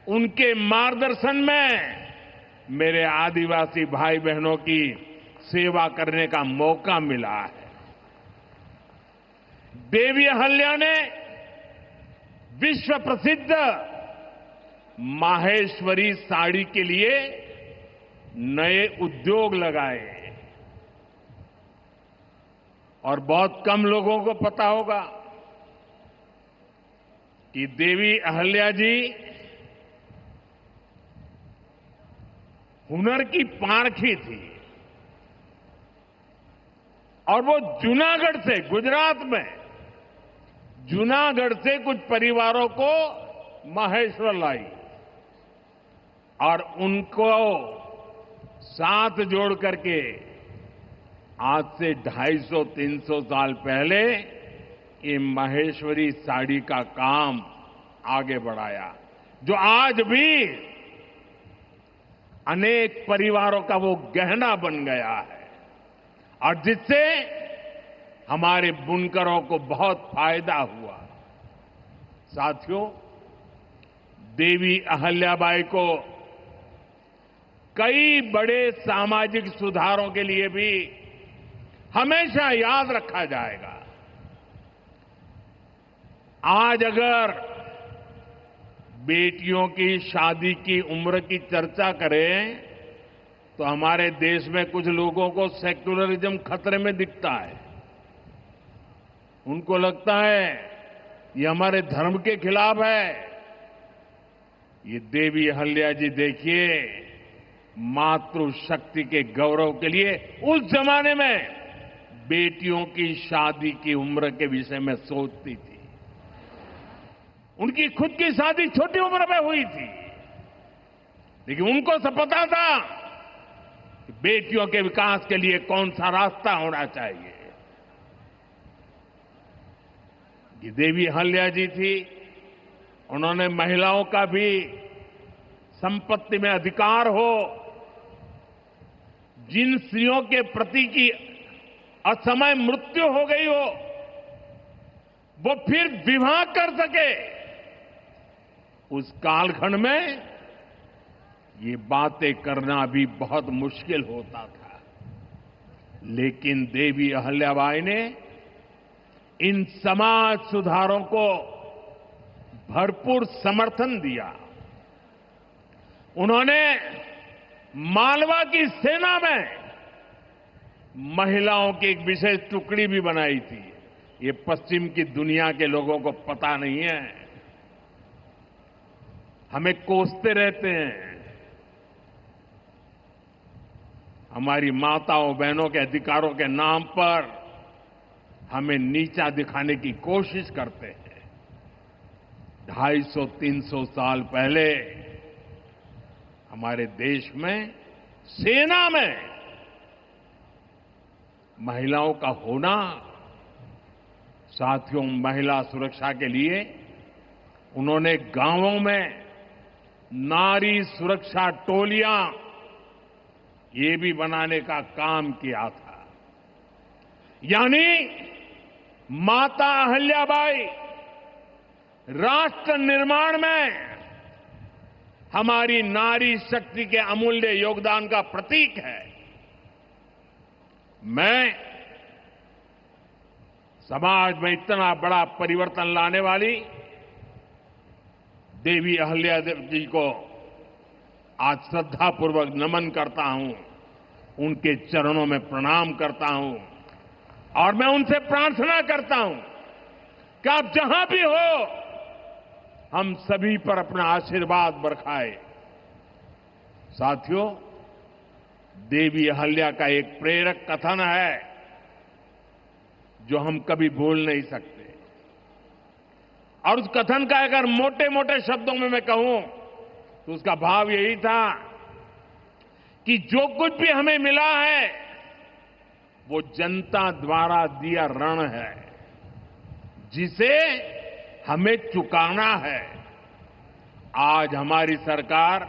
उनके मार्गदर्शन में मेरे आदिवासी भाई बहनों की सेवा करने का मौका मिला है। देवी अहल्या ने विश्व प्रसिद्ध माहेश्वरी साड़ी के लिए नए उद्योग लगाए और बहुत कम लोगों को पता होगा कि देवी अहल्या जी हुनर की पारखी थी और वो जूनागढ़ से, गुजरात में जूनागढ़ से कुछ परिवारों को माहेश्वर लाई और उनको साथ जोड़ करके आज से 250-300 साल पहले ये माहेश्वरी साड़ी का काम आगे बढ़ाया, जो आज भी अनेक परिवारों का वो गहना बन गया है और जिससे हमारे बुनकरों को बहुत फायदा हुआ। साथियों, देवी अहल्याबाई को कई बड़े सामाजिक सुधारों के लिए भी हमेशा याद रखा जाएगा। आज अगर बेटियों की शादी की उम्र की चर्चा करें तो हमारे देश में कुछ लोगों को सेक्युलरिज्म खतरे में दिखता है। उनको लगता है ये हमारे धर्म के खिलाफ है। ये देवी अहल्या जी देखिए, मातृशक्ति के गौरव के लिए उस जमाने में बेटियों की शादी की उम्र के विषय में सोचती थी। उनकी खुद की शादी छोटी उम्र में हुई थी, लेकिन उनको सब पता था कि बेटियों के विकास के लिए कौन सा रास्ता होना चाहिए। ये देवी अहल्या जी थी, उन्होंने महिलाओं का भी संपत्ति में अधिकार हो, जिन स्त्रियों के प्रति की असमय मृत्यु हो गई हो वो फिर विवाह कर सके, उस कालखंड में ये बातें करना भी बहुत मुश्किल होता था। लेकिन देवी अहल्याबाई ने इन समाज सुधारों को भरपूर समर्थन दिया। उन्होंने मालवा की सेना में महिलाओं की एक विशेष टुकड़ी भी बनाई थी। ये पश्चिम की दुनिया के लोगों को पता नहीं है, हमें कोसते रहते हैं। हमारी माताओं बहनों के अधिकारों के नाम पर हमें नीचा दिखाने की कोशिश करते हैं। 250-300 साल पहले हमारे देश में सेना में महिलाओं का होना, साथियों, महिला सुरक्षा के लिए उन्होंने गांवों में नारी सुरक्षा टोलियां ये भी बनाने का काम किया था। यानी माता अहल्याबाई राष्ट्र निर्माण में हमारी नारी शक्ति के अमूल्य योगदान का प्रतीक है। मैं समाज में इतना बड़ा परिवर्तन लाने वाली देवी अहल्या जी को आज श्रद्धापूर्वक नमन करता हूं, उनके चरणों में प्रणाम करता हूं और मैं उनसे प्रार्थना करता हूं कि आप जहां भी हो, हम सभी पर अपना आशीर्वाद बरसाए। साथियों, देवी अहल्या का एक प्रेरक कथन है जो हम कभी भूल नहीं सकते। और उस कथन का अगर मोटे मोटे शब्दों में मैं कहूं तो उसका भाव यही था कि जो कुछ भी हमें मिला है वो जनता द्वारा दिया ऋण है, जिसे हमें चुकाना है। आज हमारी सरकार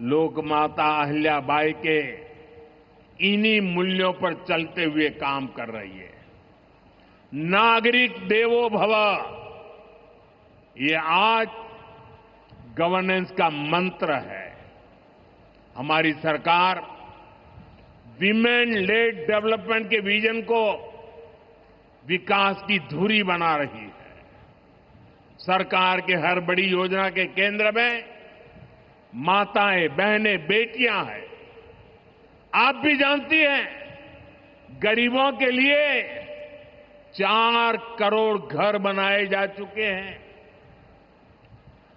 लोकमाता अहल्याबाई के इन्हीं मूल्यों पर चलते हुए काम कर रही है। नागरिक देवो भव, ये आज गवर्नेंस का मंत्र है। हमारी सरकार विमेन लेड डेवलपमेंट के विजन को विकास की धुरी बना रही है। सरकार के हर बड़ी योजना के केंद्र में माताएं, बहनें, बेटियां हैं। आप भी जानती हैं, गरीबों के लिए 4 करोड़ घर बनाए जा चुके हैं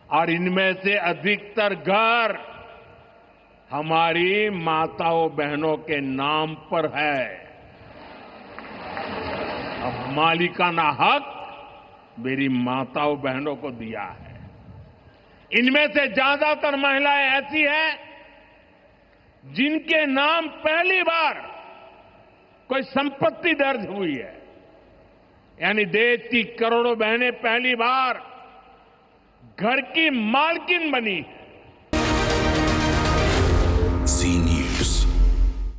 और इनमें से अधिकतर घर हमारी माताओं बहनों के नाम पर है। अब मालिकाना हक मेरी माताओं बहनों को दिया है। इनमें से ज्यादातर महिलाएं ऐसी हैं जिनके नाम पहली बार कोई संपत्ति दर्ज हुई है, यानी देश की करोड़ों बहनें पहली बार घर की मालकिन बनी है।